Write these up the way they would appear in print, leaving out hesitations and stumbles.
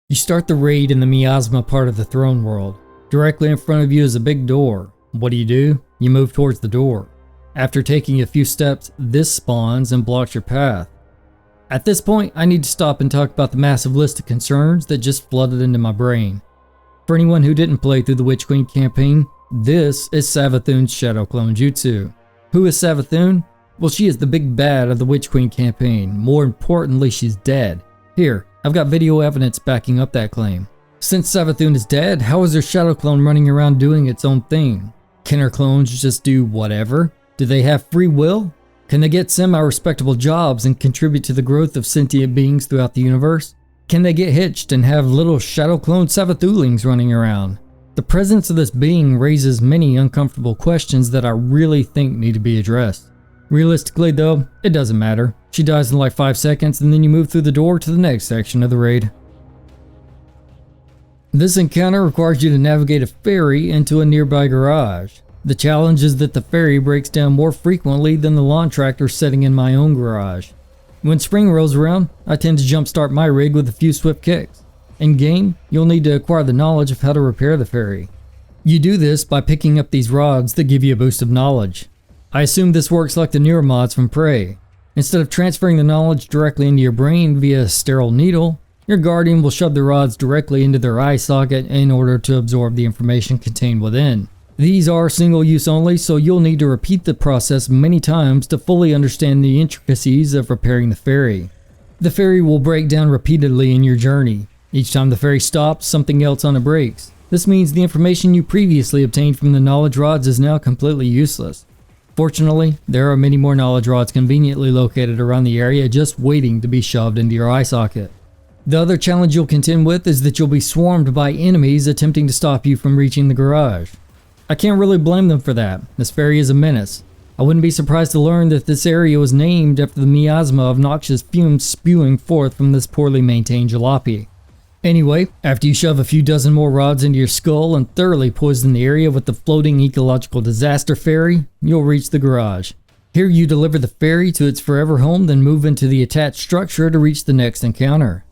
You start the raid in the miasma part of the throne world. Directly in front of you is a big door. What do? You move towards the door. After taking a few steps, this spawns and blocks your path. At this point, I need to stop and talk about the massive list of concerns that just flooded into my brain. For anyone who didn't play through the Witch Queen campaign, this is Savathun's Shadow Clone Jutsu. Who is Savathun? Well, she is the big bad of the Witch Queen campaign. More importantly, she's dead. Here, I've got video evidence backing up that claim. Since Savathun is dead, how is her shadow clone running around doing its own thing? Can her clones just do whatever? Do they have free will? Can they get semi-respectable jobs and contribute to the growth of sentient beings throughout the universe? Can they get hitched and have little shadow clone Savathulings running around? The presence of this being raises many uncomfortable questions that I really think need to be addressed. Realistically though, it doesn't matter. She dies in like 5 seconds and then you move through the door to the next section of the raid. This encounter requires you to navigate a ferry into a nearby garage. The challenge is that the ferry breaks down more frequently than the lawn tractor setting in my own garage. When spring rolls around, I tend to jumpstart my rig with a few swift kicks. In game, you'll need to acquire the knowledge of how to repair the ferry. You do this by picking up these rods that give you a boost of knowledge. I assume this works like the newer mods from Prey. Instead of transferring the knowledge directly into your brain via a sterile needle, your guardian will shove the rods directly into their eye socket in order to absorb the information contained within. These are single use only, so you'll need to repeat the process many times to fully understand the intricacies of repairing the ferry. The ferry will break down repeatedly in your journey. Each time the ferry stops, something else on it breaks. This means the information you previously obtained from the knowledge rods is now completely useless. Fortunately, there are many more knowledge rods conveniently located around the area just waiting to be shoved into your eye socket. The other challenge you'll contend with is that you'll be swarmed by enemies attempting to stop you from reaching the garage. I can't really blame them for that. This ferry is a menace. I wouldn't be surprised to learn that this area was named after the miasma of noxious fumes spewing forth from this poorly maintained jalopy. Anyway, after you shove a few dozen more rods into your skull and thoroughly poison the area with the floating ecological disaster ferry, you'll reach the garage. Here you deliver the ferry to its forever home, then move into the attached structure to reach the next encounter.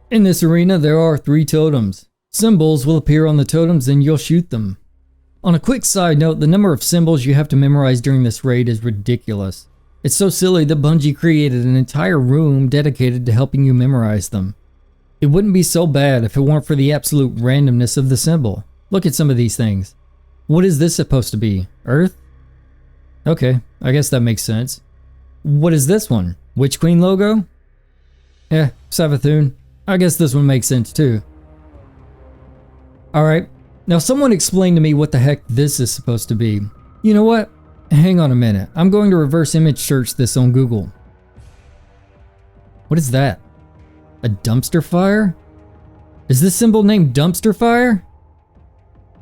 In this arena, there are 3 totems. Symbols will appear on the totems and you'll shoot them. On a quick side note, the number of symbols you have to memorize during this raid is ridiculous. It's so silly that Bungie created an entire room dedicated to helping you memorize them. It wouldn't be so bad if it weren't for the absolute randomness of the symbol. Look at some of these things. What is this supposed to be? Earth? Okay, I guess that makes sense. What is this one? Witch Queen logo? Savathun. I guess this one makes sense too. Alright, now someone explain to me what the heck this is supposed to be. You know what? Hang on a minute. I'm going to reverse image search this on Google. What is that? A dumpster fire? Is this symbol named dumpster fire?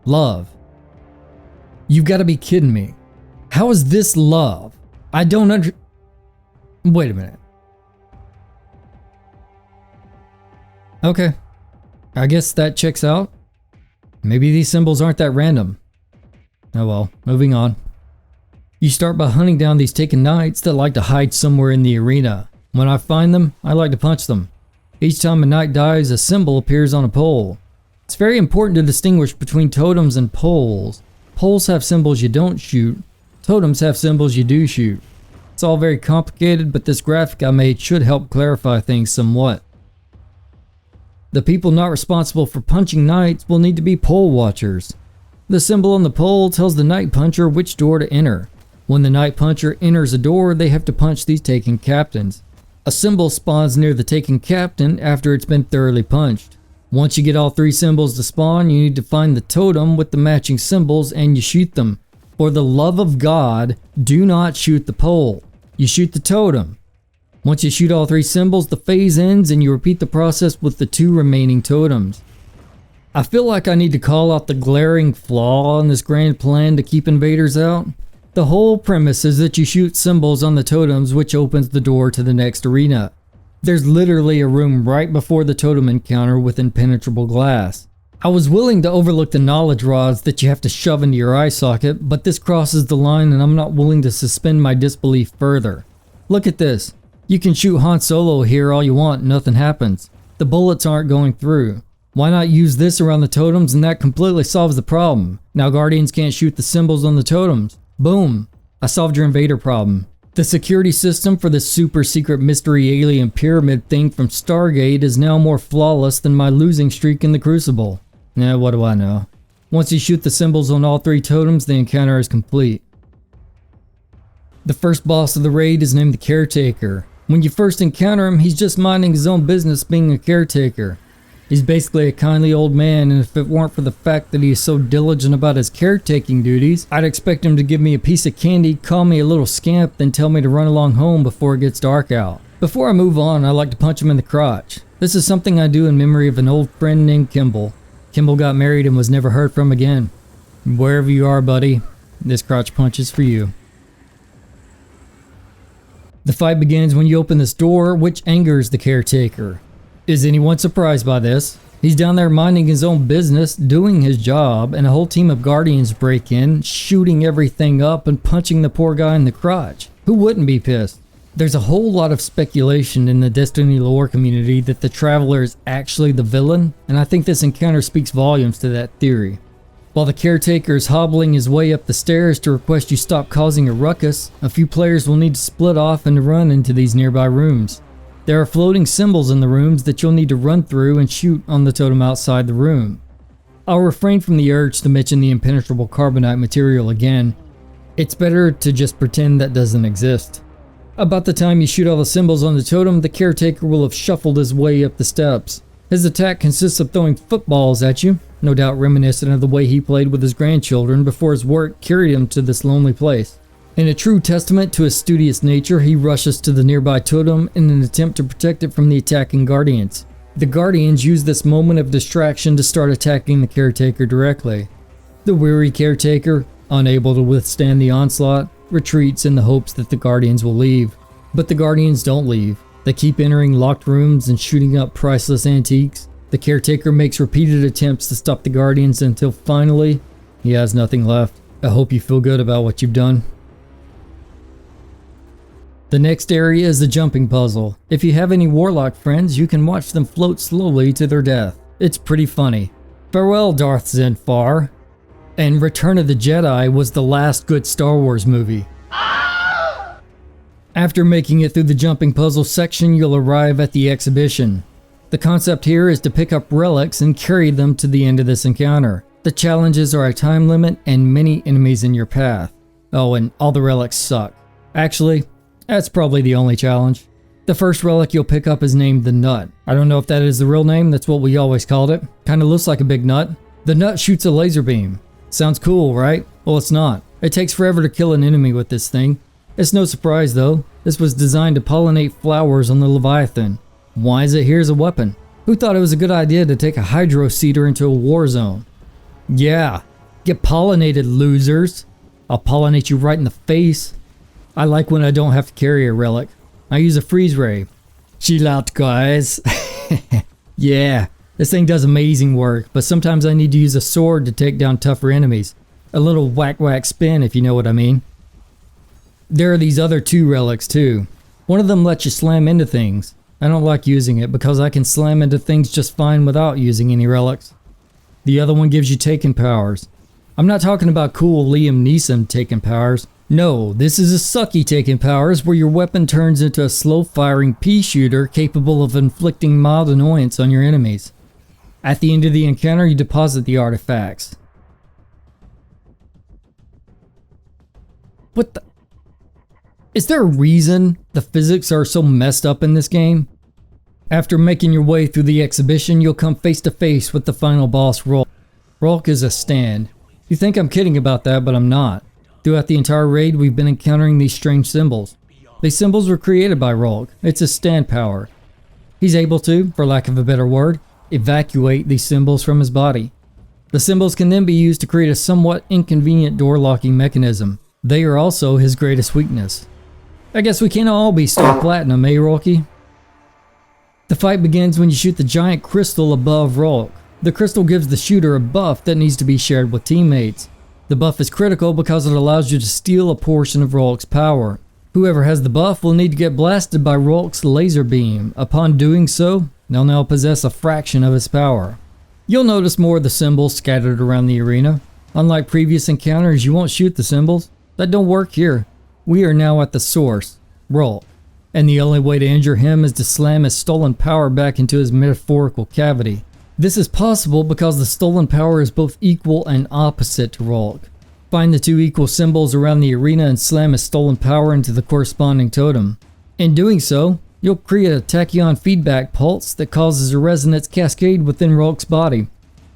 Love. You've got to be kidding me. How is this love? I don't Wait a minute. Okay. I guess that checks out. Maybe these symbols aren't that random. Oh well, moving on. You start by hunting down these taken knights that like to hide somewhere in the arena. When I find them, I like to punch them. Each time a knight dies, a symbol appears on a pole. It's very important to distinguish between totems and poles. Poles have symbols you don't shoot. Totems have symbols you do shoot. It's all very complicated, but this graphic I made should help clarify things somewhat. The people not responsible for punching knights will need to be pole watchers. The symbol on the pole tells the knight puncher which door to enter. When the knight puncher enters a door, they have to punch these taken captains. A symbol spawns near the taken captain after it's been thoroughly punched. Once you get all 3 symbols to spawn, you need to find the totem with the matching symbols and you shoot them. For the love of God, do not shoot the pole. You shoot the totem. Once you shoot all 3 symbols, the phase ends and you repeat the process with the 2 remaining totems. I feel like I need to call out the glaring flaw in this grand plan to keep invaders out. The whole premise is that you shoot symbols on the totems, which opens the door to the next arena. There's literally a room right before the totem encounter with impenetrable glass. I was willing to overlook the knowledge rods that you have to shove into your eye socket, but this crosses the line and I'm not willing to suspend my disbelief further. Look at this. You can shoot Han Solo here all you want, nothing happens. The bullets aren't going through. Why not use this around the totems and that completely solves the problem? Now Guardians can't shoot the symbols on the totems. Boom! I solved your invader problem. The security system for this super secret mystery alien pyramid thing from Stargate is now more flawless than my losing streak in the Crucible. What do I know? Once you shoot the symbols on all 3 totems, the encounter is complete. The first boss of the raid is named the Caretaker. When you first encounter him, he's just minding his own business being a caretaker. He's basically a kindly old man, and if it weren't for the fact that he is so diligent about his caretaking duties, I'd expect him to give me a piece of candy, call me a little scamp, then tell me to run along home before it gets dark out. Before I move on, I like to punch him in the crotch. This is something I do in memory of an old friend named Kimball. Kimball got married and was never heard from again. Wherever you are, buddy, this crotch punch is for you. The fight begins when you open this door, which angers the Caretaker. Is anyone surprised by this? He's down there minding his own business, doing his job, and a whole team of Guardians break in, shooting everything up and punching the poor guy in the crotch. Who wouldn't be pissed? There's a whole lot of speculation in the Destiny lore community that the Traveler is actually the villain, and I think this encounter speaks volumes to that theory. While the Caretaker is hobbling his way up the stairs to request you stop causing a ruckus, a few players will need to split off and run into these nearby rooms. There are floating symbols in the rooms that you'll need to run through and shoot on the totem outside the room. I'll refrain from the urge to mention the impenetrable carbonite material again. It's better to just pretend that doesn't exist. About the time you shoot all the symbols on the totem, the Caretaker will have shuffled his way up the steps. His attack consists of throwing footballs at you, no doubt reminiscent of the way he played with his grandchildren before his work carried him to this lonely place. In a true testament to his studious nature, he rushes to the nearby totem in an attempt to protect it from the attacking Guardians. The Guardians use this moment of distraction to start attacking the Caretaker directly. The weary Caretaker, unable to withstand the onslaught, retreats in the hopes that the Guardians will leave. But the Guardians don't leave. They keep entering locked rooms and shooting up priceless antiques. The Caretaker makes repeated attempts to stop the Guardians until finally, he has nothing left. I hope you feel good about what you've done. The next area is the jumping puzzle. If you have any Warlock friends, you can watch them float slowly to their death. It's pretty funny. Farewell, Darth Zenfar. And Return of the Jedi was the last good Star Wars movie. After making it through the jumping puzzle section, you'll arrive at the exhibition. The concept here is to pick up relics and carry them to the end of this encounter. The challenges are a time limit and many enemies in your path. Oh, and all the relics suck. Actually, that's probably the only challenge. The first relic you'll pick up is named the Nut. I don't know if that is the real name, that's what we always called it. Kinda looks like a big nut. The Nut shoots a laser beam. Sounds cool, right? Well, it's not. It takes forever to kill an enemy with this thing. It's no surprise though. This was designed to pollinate flowers on the Leviathan. Why is it here as a weapon? Who thought it was a good idea to take a hydro seeder into a war zone? Yeah, get pollinated, losers. I'll pollinate you right in the face. I like when I don't have to carry a relic. I use a freeze ray. Chill out, guys. Yeah, this thing does amazing work, but sometimes I need to use a sword to take down tougher enemies. A little whack spin, if you know what I mean. There are these other 2 relics too. One of them lets you slam into things. I don't like using it because I can slam into things just fine without using any relics. The other one gives you taken powers. I'm not talking about cool Liam Neeson taken powers. No, this is a sucky taken powers where your weapon turns into a slow-firing pea shooter capable of inflicting mild annoyance on your enemies. At the end of the encounter, you deposit the artifacts. What the? Is there a reason the physics are so messed up in this game? After making your way through the exhibition, you'll come face to face with the final boss, Rhulk. Rhulk is a stand. You think I'm kidding about that, but I'm not. Throughout the entire raid, we've been encountering these strange symbols. These symbols were created by Rhulk. It's his stand power. He's able to, for lack of a better word, evacuate these symbols from his body. The symbols can then be used to create a somewhat inconvenient door locking mechanism. They are also his greatest weakness. I guess we can't all be Star Platinum, eh, Rhulky? The fight begins when you shoot the giant crystal above Rhulk. The crystal gives the shooter a buff that needs to be shared with teammates. The buff is critical because it allows you to steal a portion of Rhulk's power. Whoever has the buff will need to get blasted by Rhulk's laser beam. Upon doing so, they'll now possess a fraction of his power. You'll notice more of the symbols scattered around the arena. Unlike previous encounters, you won't shoot the symbols. That don't work here. We are now at the source, Rhulk, and the only way to injure him is to slam his stolen power back into his metaphorical cavity. This is possible because the stolen power is both equal and opposite to Rhulk. Find the two equal symbols around the arena and slam his stolen power into the corresponding totem. In doing so, you'll create a tachyon feedback pulse that causes a resonance cascade within Rhulk's body.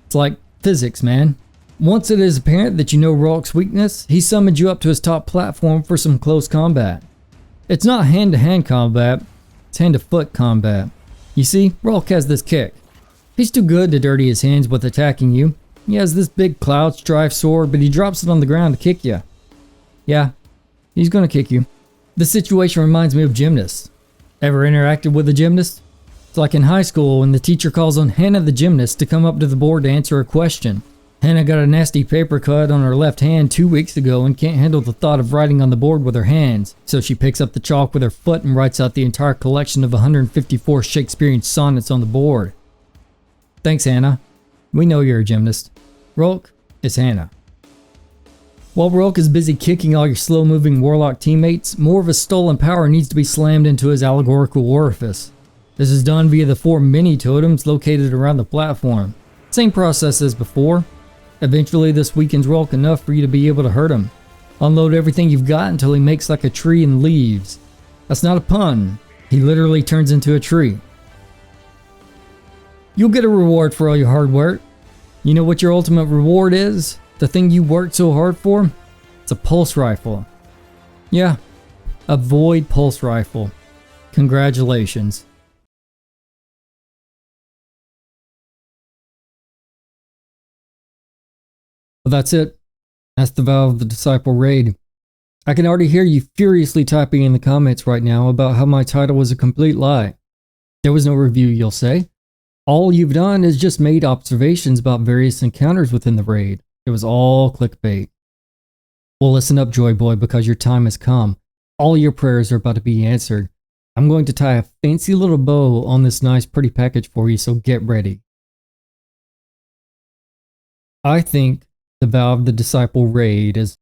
It's like physics, man. Once it is apparent that you know Rhulk's weakness, he summons you up to his top platform for some close combat. It's not hand-to-hand combat, it's hand-to-foot combat. You see, Rhulk has this kick. He's too good to dirty his hands with attacking you. He has this big cloud strife sword, but he drops it on the ground to kick you. Yeah, he's gonna kick you. This situation reminds me of gymnasts. Ever interacted with a gymnast? It's like in high school when the teacher calls on Hannah the gymnast to come up to the board to answer a question. Hannah got a nasty paper cut on her left hand 2 weeks ago and can't handle the thought of writing on the board with her hands, so she picks up the chalk with her foot and writes out the entire collection of 154 Shakespearean sonnets on the board. Thanks, Hannah. We know you're a gymnast. Rhulk is Hannah. While Rhulk is busy kicking all your slow-moving warlock teammates, more of his stolen power needs to be slammed into his allegorical orifice. This is done via the 4 mini-totems located around the platform. Same process as before. Eventually this weakens Rhulk enough for you to be able to hurt him. Unload everything you've got until he makes like a tree and leaves. That's not a pun. He literally turns into a tree. You'll get a reward for all your hard work. You know what your ultimate reward is? The thing you worked so hard for? It's a pulse rifle. Yeah, a void pulse rifle. Congratulations. Well, that's it. That's the Vow of the Disciple raid. I can already hear you furiously typing in the comments right now about how my title was a complete lie. There was no review, you'll say. All you've done is just made observations about various encounters within the raid. It was all clickbait. Well, listen up, Joy Boy, because your time has come. All your prayers are about to be answered. I'm going to tie a fancy little bow on this nice pretty package for you, so get ready. I think the Vow of the Disciple raid is